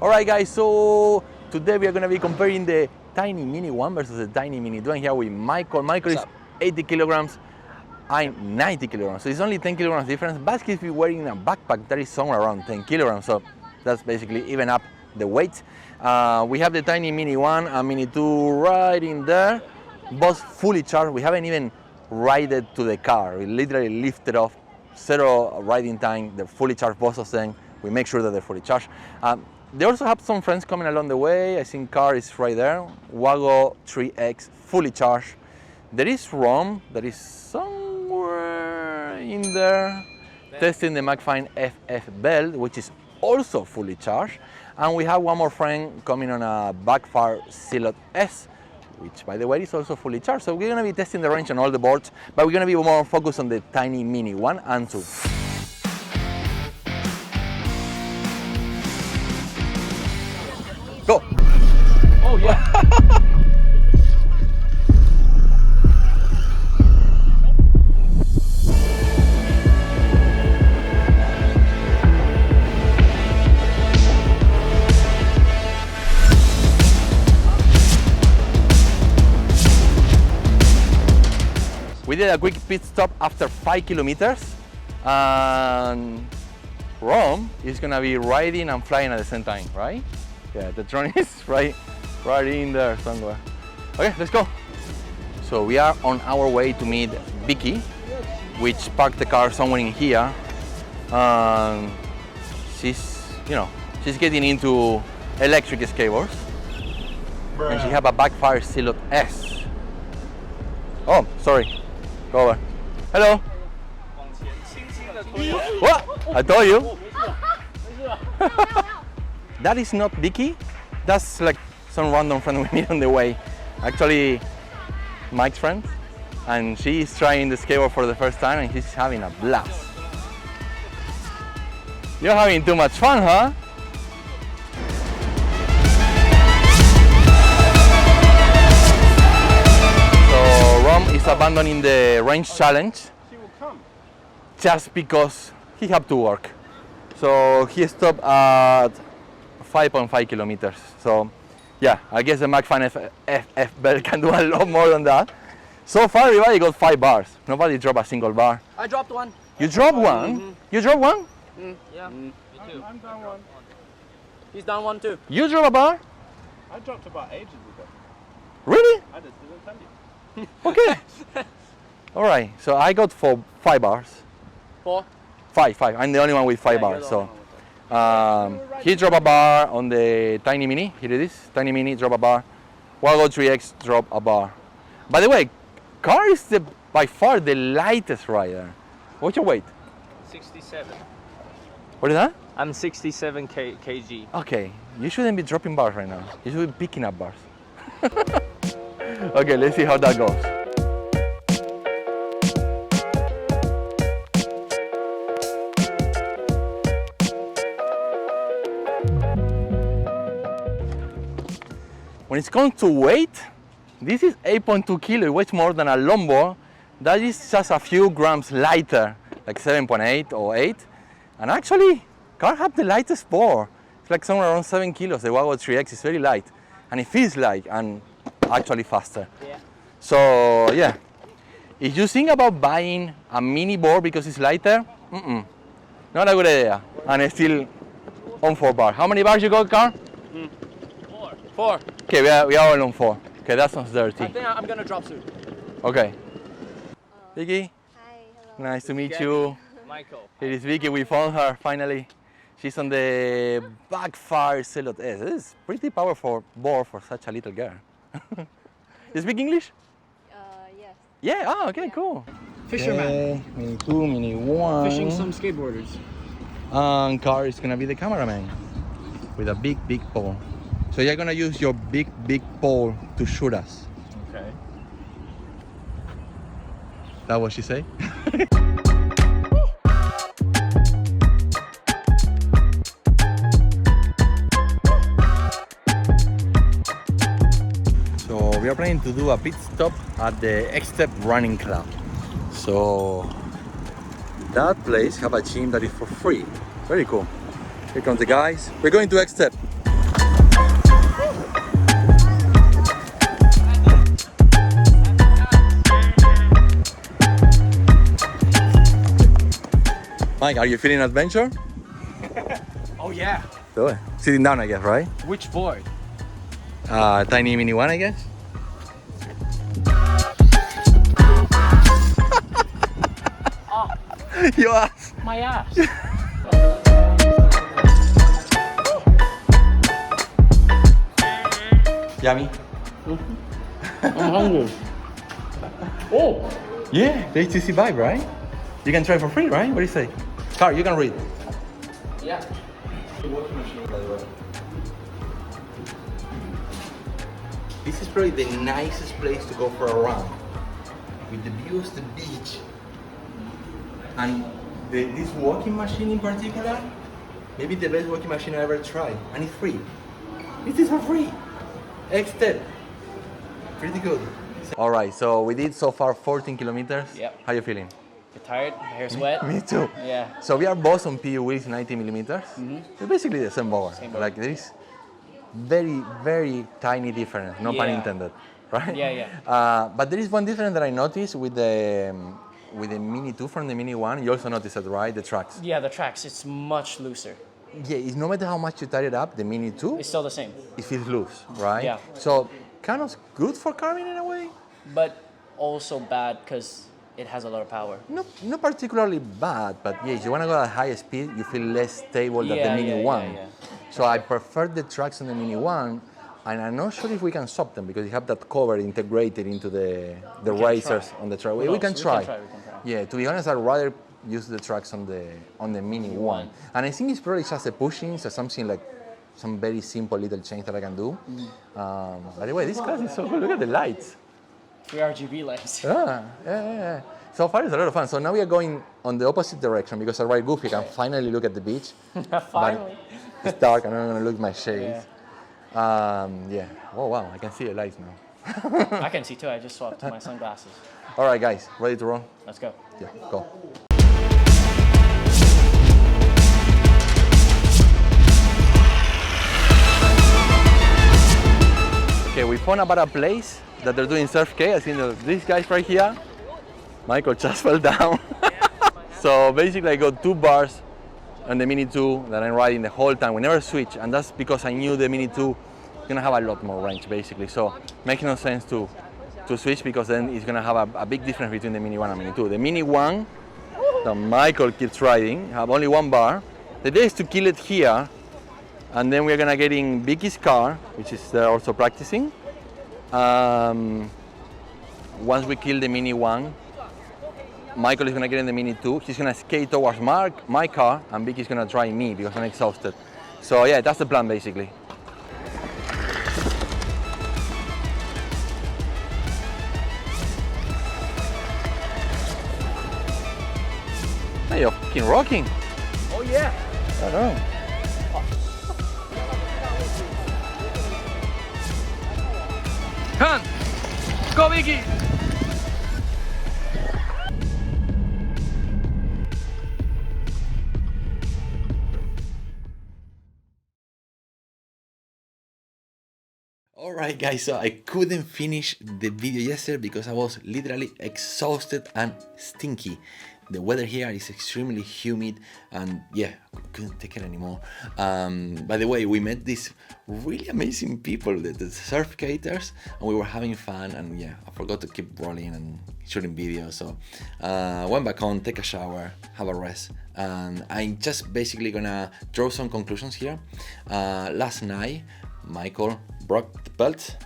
Alright guys, so today we are going to be comparing the Tynee Mini 1 versus the Tynee Mini 2. I'm here with Michael. Michael is 80 kilograms, I'm 90 kilograms. So it's only 10 kilograms difference, but he's wearing a backpack that is somewhere around 10 kilograms. So that's basically even up the weight. We have the Tynee Mini 1 and Mini 2 right in there, both fully charged. We haven't even ridden to the car. We literally lifted off, zero riding time, they're fully charged, both of them. We make sure that they're fully charged. They also have some friends coming along the way. I think car is right there. Wago 3X, fully charged. There is Rom, that is somewhere in there, testing the MII FF belt, which is also fully charged. And we have one more friend coming on a Backfire Silhouette S, which by the way is also fully charged. So we're going to be testing the range on all the boards, but we're going to be more focused on the Tynee Mini 1 and 2. Go! Oh yeah! We did a quick pit stop after 5 kilometers, and Rome is gonna be riding and flying at the same time, right? Yeah, the drone is right in there somewhere. Okay, let's go. So we are on our way to meet Vicky, which parked the car somewhere in here. She's getting into electric skateboards, and she have a Backfire Silhouette S. Oh, sorry. Go over. Hello. What? I told you. That is not Vicky. That's like some random friend we meet on the way. Actually, Mike's friend. And she is trying the skateboard for the first time and he's having a blast. You're having too much fun, huh? Is abandoning the range challenge just because he had to work. So he stopped at 5.5 kilometers. So yeah, I guess the MII FF belt can do a lot more than that. So far everybody got 5 bars. Nobody dropped a single bar. I dropped one. You dropped one? Mm-hmm. You dropped one? Yeah, me too. I'm down one. He's down one too. You dropped a bar? I dropped a bar ages ago. Really? I just didn't tell you. Okay. All right. So I got 5 bars. 4? 5. I'm the only one with 5 bars. So he dropped a bar on the Tynee Mini. Here it is. Tynee Mini drop a bar. Wago 3X drop a bar. By the way, car is by far the lightest rider. What's your weight? 67. What is that? I'm 67 kg. Okay. You shouldn't be dropping bars right now. You should be picking up bars. Okay, let's see how that goes. When it comes to weight, this is 8.2 kilos. It weighs more than a longboard. That is just a few grams lighter, like 7.8 or 8. And actually, car have the lightest board. It's like somewhere around 7 kilos. The Wago 3X is very light, and it feels light and actually faster. Yeah. So yeah, if you think about buying a mini board because it's lighter, not a good idea. And it's still on 4 bars. How many bars you got, car? 4. Okay, we are all on 4. Okay, that sounds dirty. I think I'm gonna drop soon. Okay. Vicky? Hi, hello. Nice to meet you. Michael. Here is Vicky, we found her finally. She's on the Backfire Silhouette S. This is pretty powerful board for such a little girl. You speak English? Yes. Yeah, oh, okay, cool. Fisherman. Okay, Mini 2, Mini 1. Fishing some skateboarders. And car is gonna be the cameraman with a big pole. So you're gonna use your big pole to shoot us. Okay. That what she say? So we are planning to do a pit stop at the X-Step Running Club. So that place have a gym that is for free. Very cool. Here comes the guys. We're going to X-Step. Mike, are you feeling adventure? Oh yeah. Do it. Sitting down, I guess, right? Which board? Tiny Mini 1, I guess. Oh, You asked. my ass. Yummy. I'm hungry. Oh. Yeah, the HTC Vive, right? You can try for free, right? What do you say? Carl, you can read. Yeah. This is probably the nicest place to go for a run. With the view of the beach. And this walking machine in particular, maybe the best walking machine I ever tried. And it's free. This is for free. X-Step. Pretty good. All right, so we did so far 14 kilometers. Yep. How you feeling? You're tired? My hair's wet? Me too. Yeah. So we are both on PU wheels 90 millimeters. It's basically the same board. Same board. Like there is very, very tiny difference, no pun Yeah. intended, right? Yeah, yeah. But there is one difference that I noticed with the Mini 2 from the Mini 1. You also noticed it, right? The tracks. Yeah, the tracks, it's much looser. Yeah, it's no matter how much you tie it up, the Mini 2, It's still the same. it feels loose, right? Yeah. So kind of good for carving in a way. But also bad because it has a lot of power. Not particularly bad, but yes, you want to go at high speed, you feel less stable than the Mini 1. Yeah. So I prefer the tracks on the Mini 1, and I'm not sure if we can swap them because you have that cover integrated into the racers try. on the track. Who We knows? can try. We can try. Yeah, to be honest, I'd rather use the tracks on the Mini 1. And I think it's probably just a pushing, so something like some very simple little change that I can do. By the way, this class is so cool. Look at the lights. 3 RGB lights. Yeah. So far it's a lot of fun. So now we are going on the opposite direction because I ride Goofy can finally look at the beach. Finally. It's dark and I'm gonna look at my shades. Yeah. Oh wow, I can see the lights now. I can see too. I just swapped my sunglasses. All right, guys, ready to roll? Let's go. Yeah, go. Okay, we found about a place that they're doing surf K. I think these guys right here. Michael just fell down. So basically I got 2 bars on the Mini 2 that I'm riding the whole time. We never switch, and that's because I knew the Mini 2 is gonna have a lot more range basically. So makes no sense to switch because then it's gonna have a big difference between the Mini 1 and Mini 2. The Mini 1 that Michael keeps riding have only 1 bar. The idea is to kill it here, and then we're gonna get in Vicky's car, which is also practicing. Once we kill the Mini 1, Michael is gonna get in the Mini 2. He's gonna skate towards my car, and Vicky's gonna drive me because I'm exhausted. So yeah, that's the plan basically. Hey, you're fucking rocking. Oh yeah. I know. Come on. Go, Vicky. Alright guys, so I couldn't finish the video yesterday because I was literally exhausted and stinky. The weather here is extremely humid and yeah, I couldn't take it anymore. By the way, we met these really amazing people, the surf skaters, and we were having fun, and yeah, I forgot to keep rolling and shooting videos, so went back home, take a shower, have a rest, and I'm just basically gonna draw some conclusions here. Last night, Michael broke the belt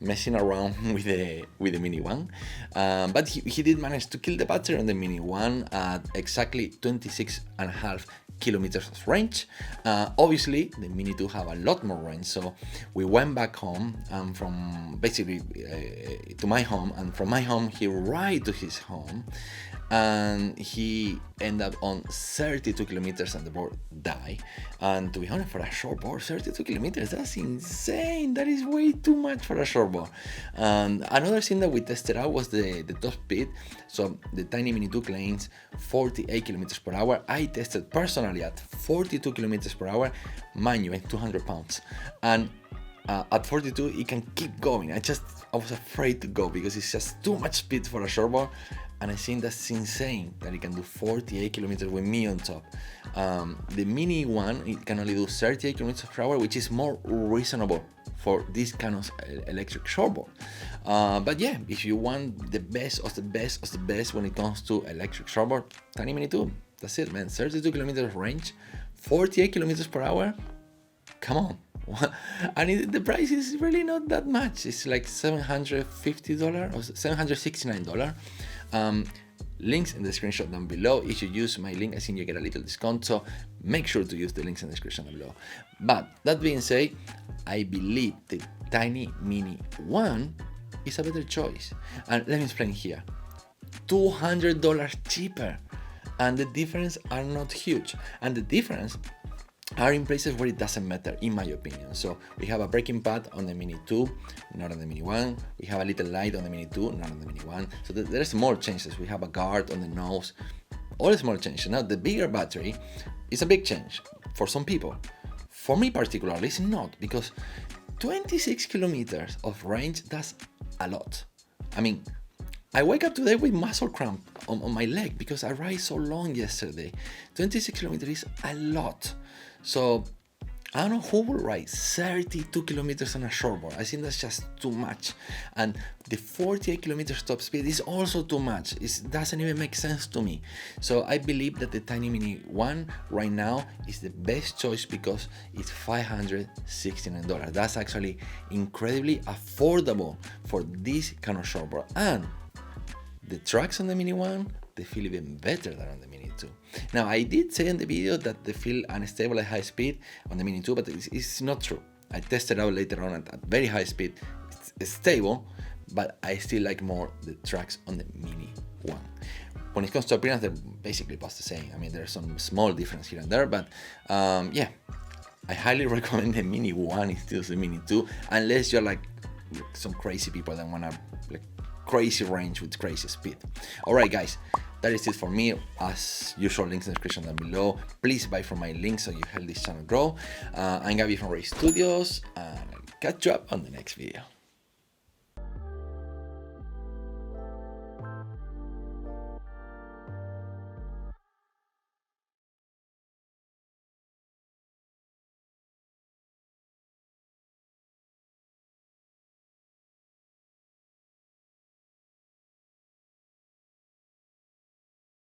messing around with the Mini 1, but he did manage to kill the battery on the Mini 1 at exactly 26.5 kilometers of range. Obviously the Mini 2 have a lot more range, so we went back home, from basically to my home, and from my home he ride to his home, and he ended up on 32 kilometers and the board died. And to be honest, for a short board, 32 kilometers, that's insane. That is way too much for a short board. And another thing that we tested out was the top speed. So the Tiny Mini 2 claims 48 kilometers per hour. I tested personally at 42 kilometers per hour, mind you, at 200 pounds. And At 42, it can keep going. I was afraid to go because it's just too much speed for a shortboard, and I think that's insane that it can do 48 kilometers with me on top. The Mini one, it can only do 38 kilometers per hour, which is more reasonable for this kind of electric shortboard. But yeah, if you want the best of the best of the best when it comes to electric shortboard, Tynee Mini 2, that's it, man. 32 kilometers range, 48 kilometers per hour. Come on. And the price is really not that much. It's like $750 or $769. Links in the screenshot down below. If you use my link, I think you get a little discount, so make sure to use the links in the description down below. But that being said, I believe the Tynee Mini 1 is a better choice. And let me explain here. $200 cheaper, and the difference are not huge. And the difference are in places where it doesn't matter, in my opinion. So we have a braking pad on the Mini 2, not on the Mini 1. We have a little light on the Mini 2, not on the Mini 1. So there's small changes. We have a guard on the nose, all small changes. Now the bigger battery is a big change for some people. For me particularly, it's not, because 26 kilometers of range, that's a lot. I mean, I wake up today with muscle cramp on my leg because I ride so long yesterday. 26 kilometers is a lot. So I don't know who will ride 32 kilometers on a shortboard. I think that's just too much. And the 48 kilometers top speed is also too much. It doesn't even make sense to me. So I believe that the Tynee Mini 1 right now is the best choice because it's $569. That's actually incredibly affordable for this kind of shortboard. And the tracks on the Mini 1, they feel even better than on the Mini 2. Now, I did say in the video that they feel unstable at high speed on the Mini 2, but it's not true. I tested out later on at very high speed. It's stable, but I still like more the tracks on the Mini 1. When it comes to appearance, they're basically both the same. I mean, there's some small difference here and there, but yeah, I highly recommend the Mini 1 instead of the Mini 2, unless you're like some crazy people that want to like crazy range with crazy speed. Alright guys, that is it for me. As usual, links in the description down below. Please buy from my link so you help this channel grow. I'm Gabby from Ray Studios, and I'll catch you up on the next video.